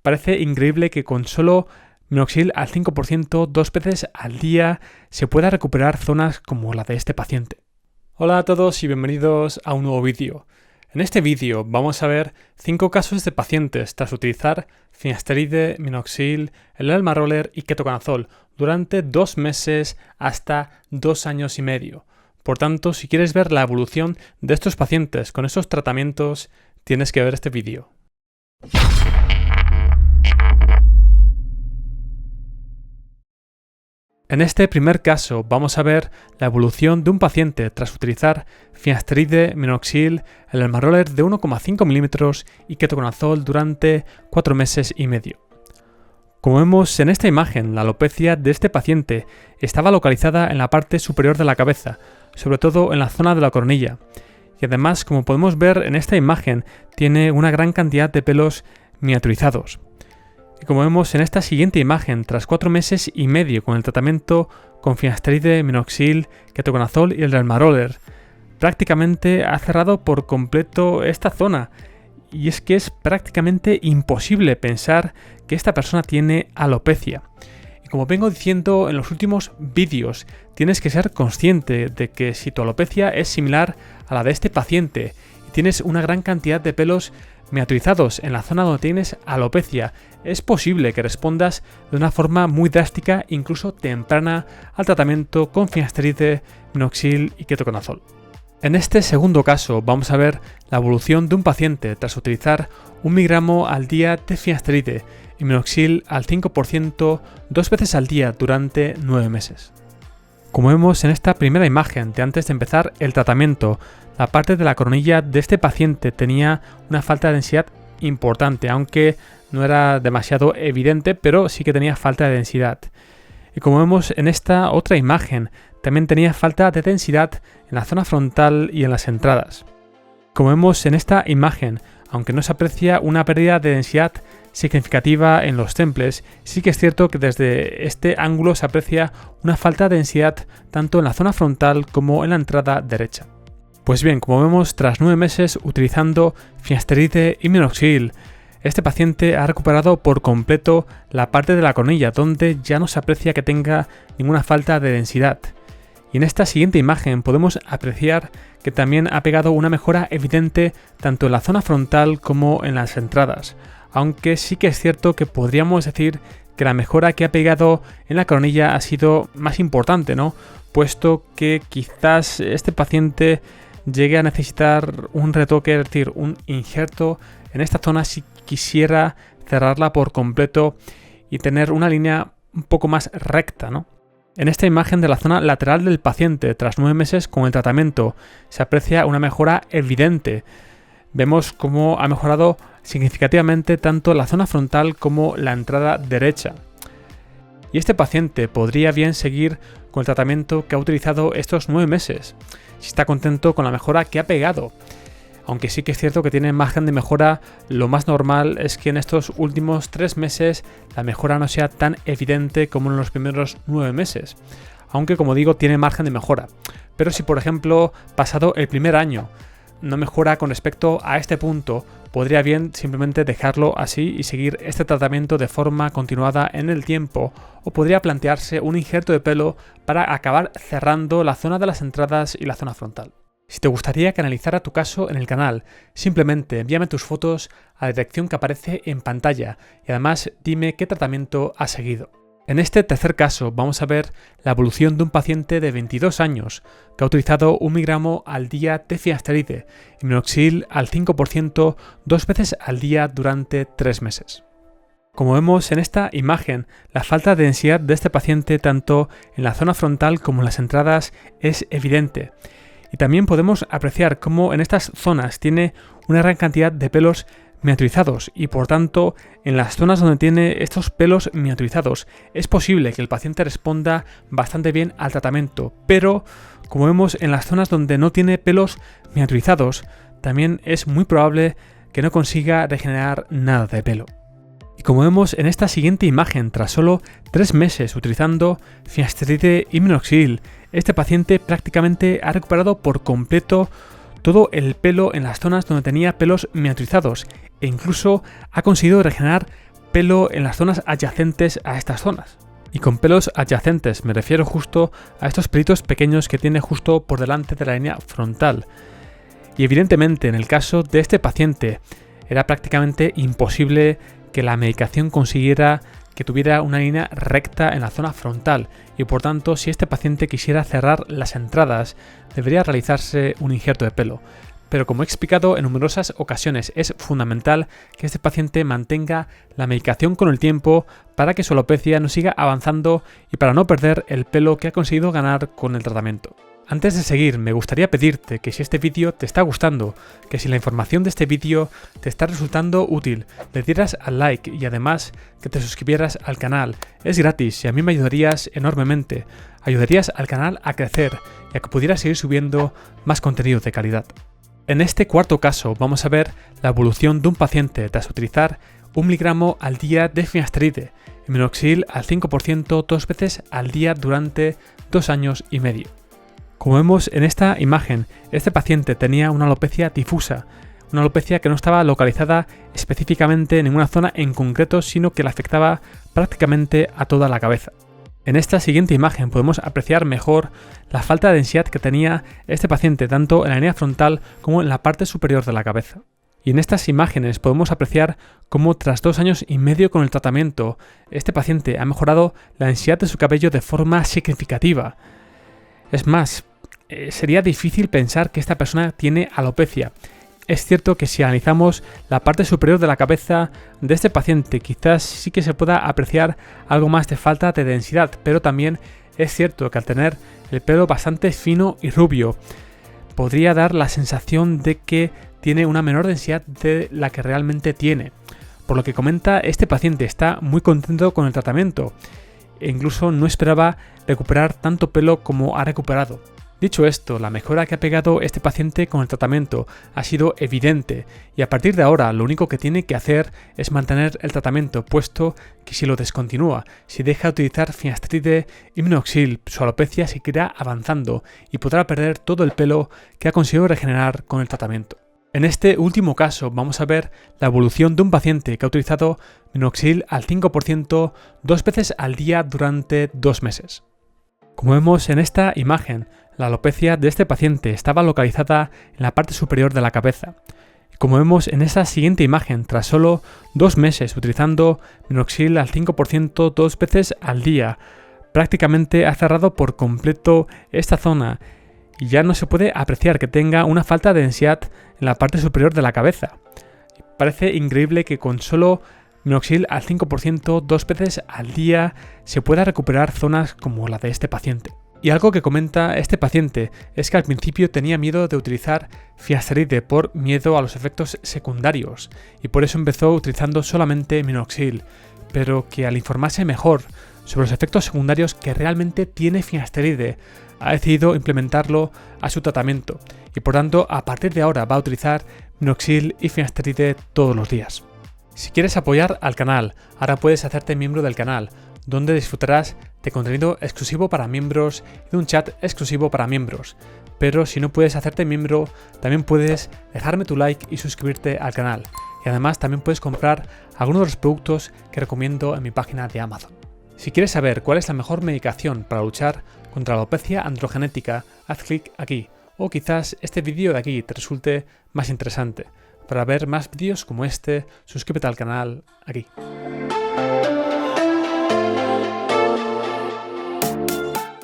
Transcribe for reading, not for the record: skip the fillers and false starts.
Parece increíble que con solo minoxidil al 5% 2 veces al día se pueda recuperar zonas como la de este paciente. Hola a todos y bienvenidos a un nuevo vídeo. En este vídeo vamos a ver 5 casos de pacientes tras utilizar finasteride, minoxidil, el Elma Roller y ketoconazol durante 2 meses hasta 2 años y medio. Por tanto, si quieres ver la evolución de estos pacientes con estos tratamientos, tienes que ver este vídeo. En este primer caso vamos a ver la evolución de un paciente tras utilizar finasteride, minoxidil, el Elma Roller de 1,5 milímetros y ketoconazol durante 4 meses y medio. Como vemos en esta imagen, la alopecia de este paciente estaba localizada en la parte superior de la cabeza, sobre todo en la zona de la coronilla. Y además, como podemos ver en esta imagen, tiene una gran cantidad de pelos miniaturizados. Y como vemos en esta siguiente imagen, tras 4 meses y medio con el tratamiento con finasteride, minoxidil, ketoconazol y el Elma Roller, prácticamente ha cerrado por completo esta zona. Y es que es prácticamente imposible pensar que esta persona tiene alopecia. Y como vengo diciendo en los últimos vídeos, tienes que ser consciente de que si tu alopecia es similar a la de este paciente y tienes una gran cantidad de pelos miniaturizados en la zona donde tienes alopecia, es posible que respondas de una forma muy drástica, incluso temprana, al tratamiento con finasteride, minoxidil y ketoconazol. En este segundo caso vamos a ver la evolución de un paciente tras utilizar 1 miligramo al día de finasteride y minoxidil al 5% 2 veces al día durante 9 meses. Como vemos en esta primera imagen de antes de empezar el tratamiento, la parte de la coronilla de este paciente tenía una falta de densidad importante, aunque no era demasiado evidente, pero sí que tenía falta de densidad. Y como vemos en esta otra imagen, también tenía falta de densidad en la zona frontal y en las entradas. Como vemos en esta imagen, aunque no se aprecia una pérdida de densidad significativa en los temples, sí que es cierto que desde este ángulo se aprecia una falta de densidad tanto en la zona frontal como en la entrada derecha. Pues bien, como vemos, tras 9 meses utilizando finasteride y minoxidil, este paciente ha recuperado por completo la parte de la coronilla, donde ya no se aprecia que tenga ninguna falta de densidad. Y en esta siguiente imagen podemos apreciar que también ha pegado una mejora evidente tanto en la zona frontal como en las entradas, aunque sí que es cierto que podríamos decir que la mejora que ha pegado en la coronilla ha sido más importante, ¿no? Puesto que quizás este paciente llegue a necesitar un retoque, es decir, un injerto en esta zona si quisiera cerrarla por completo y tener una línea un poco más recta, ¿no? En esta imagen de la zona lateral del paciente, tras 9 meses con el tratamiento, se aprecia una mejora evidente. Vemos cómo ha mejorado significativamente tanto la zona frontal como la entrada derecha. Y este paciente podría bien seguir con el tratamiento que ha utilizado estos 9 meses, si está contento con la mejora que ha pegado. Aunque sí que es cierto que tiene margen de mejora, lo más normal es que en estos últimos 3 meses la mejora no sea tan evidente como en los primeros 9 meses. Aunque, como digo, tiene margen de mejora. Pero si, por ejemplo, pasado el primer año no mejora con respecto a este punto, podría bien simplemente dejarlo así y seguir este tratamiento de forma continuada en el tiempo, o podría plantearse un injerto de pelo para acabar cerrando la zona de las entradas y la zona frontal. Si te gustaría que analizara tu caso en el canal, simplemente envíame tus fotos a la dirección que aparece en pantalla y además dime qué tratamiento has seguido. En este tercer caso vamos a ver la evolución de un paciente de 22 años que ha utilizado 1 miligramo al día de finasteride y minoxidil al 5% 2 veces al día durante 3 meses. Como vemos en esta imagen, la falta de densidad de este paciente tanto en la zona frontal como en las entradas es evidente. Y también podemos apreciar cómo en estas zonas tiene una gran cantidad de pelos miniaturizados y por tanto en las zonas donde tiene estos pelos miniaturizados es posible que el paciente responda bastante bien al tratamiento, pero como vemos en las zonas donde no tiene pelos miniaturizados también es muy probable que no consiga regenerar nada de pelo. Y como vemos en esta siguiente imagen, tras solo 3 meses utilizando finasteride y minoxidil, este paciente prácticamente ha recuperado por completo todo el pelo en las zonas donde tenía pelos miniaturizados e incluso ha conseguido regenerar pelo en las zonas adyacentes a estas zonas. Y con pelos adyacentes me refiero justo a estos pelitos pequeños que tiene justo por delante de la línea frontal. Y evidentemente en el caso de este paciente era prácticamente imposible que la medicación consiguiera que tuviera una línea recta en la zona frontal y por tanto si este paciente quisiera cerrar las entradas debería realizarse un injerto de pelo. Pero como he explicado en numerosas ocasiones es fundamental que este paciente mantenga la medicación con el tiempo para que su alopecia no siga avanzando y para no perder el pelo que ha conseguido ganar con el tratamiento. Antes de seguir, me gustaría pedirte que si este vídeo te está gustando, que si la información de este vídeo te está resultando útil, le dieras al like y además que te suscribieras al canal. Es gratis y a mí me ayudarías enormemente. Ayudarías al canal a crecer y a que pudiera seguir subiendo más contenido de calidad. En este cuarto caso vamos a ver la evolución de un paciente tras utilizar 1 miligramo al día de finasteride y minoxidil al 5% 2 veces al día durante 2 años y medio. Como vemos en esta imagen, este paciente tenía una alopecia difusa, una alopecia que no estaba localizada específicamente en ninguna zona en concreto, sino que la afectaba prácticamente a toda la cabeza. En esta siguiente imagen podemos apreciar mejor la falta de densidad que tenía este paciente tanto en la línea frontal como en la parte superior de la cabeza. Y en estas imágenes podemos apreciar cómo tras 2 años y medio con el tratamiento, este paciente ha mejorado la densidad de su cabello de forma significativa. Es más, sería difícil pensar que esta persona tiene alopecia. Es cierto que si analizamos la parte superior de la cabeza de este paciente, quizás sí que se pueda apreciar algo más de falta de densidad, pero también es cierto que al tener el pelo bastante fino y rubio, podría dar la sensación de que tiene una menor densidad de la que realmente tiene. Por lo que comenta, este paciente está muy contento con el tratamiento e incluso no esperaba recuperar tanto pelo como ha recuperado. Dicho esto, la mejora que ha pegado este paciente con el tratamiento ha sido evidente y a partir de ahora lo único que tiene que hacer es mantener el tratamiento, puesto que si lo descontinúa, si deja de utilizar finasteride y minoxidil, su alopecia seguirá avanzando y podrá perder todo el pelo que ha conseguido regenerar con el tratamiento. En este último caso vamos a ver la evolución de un paciente que ha utilizado minoxidil al 5% 2 veces al día durante 2 meses. Como vemos en esta imagen, la alopecia de este paciente estaba localizada en la parte superior de la cabeza. Y como vemos en esta siguiente imagen, tras solo 2 meses utilizando minoxidil al 5% 2 veces al día, prácticamente ha cerrado por completo esta zona y ya no se puede apreciar que tenga una falta de densidad en la parte superior de la cabeza. Parece increíble que con solo minoxidil al 5% 2 veces al día se pueda recuperar zonas como la de este paciente. Y algo que comenta este paciente es que al principio tenía miedo de utilizar finasteride por miedo a los efectos secundarios y por eso empezó utilizando solamente minoxidil, pero que al informarse mejor sobre los efectos secundarios que realmente tiene finasteride, ha decidido implementarlo a su tratamiento y por tanto a partir de ahora va a utilizar minoxidil y finasteride todos los días. Si quieres apoyar al canal, ahora puedes hacerte miembro del canal, donde disfrutarás de contenido exclusivo para miembros y de un chat exclusivo para miembros. Pero si no puedes hacerte miembro, también puedes dejarme tu like y suscribirte al canal. Y además también puedes comprar algunos de los productos que recomiendo en mi página de Amazon. Si quieres saber cuál es la mejor medicación para luchar contra la alopecia androgenética, haz clic aquí. O quizás este vídeo de aquí te resulte más interesante. Para ver más vídeos como este, suscríbete al canal aquí.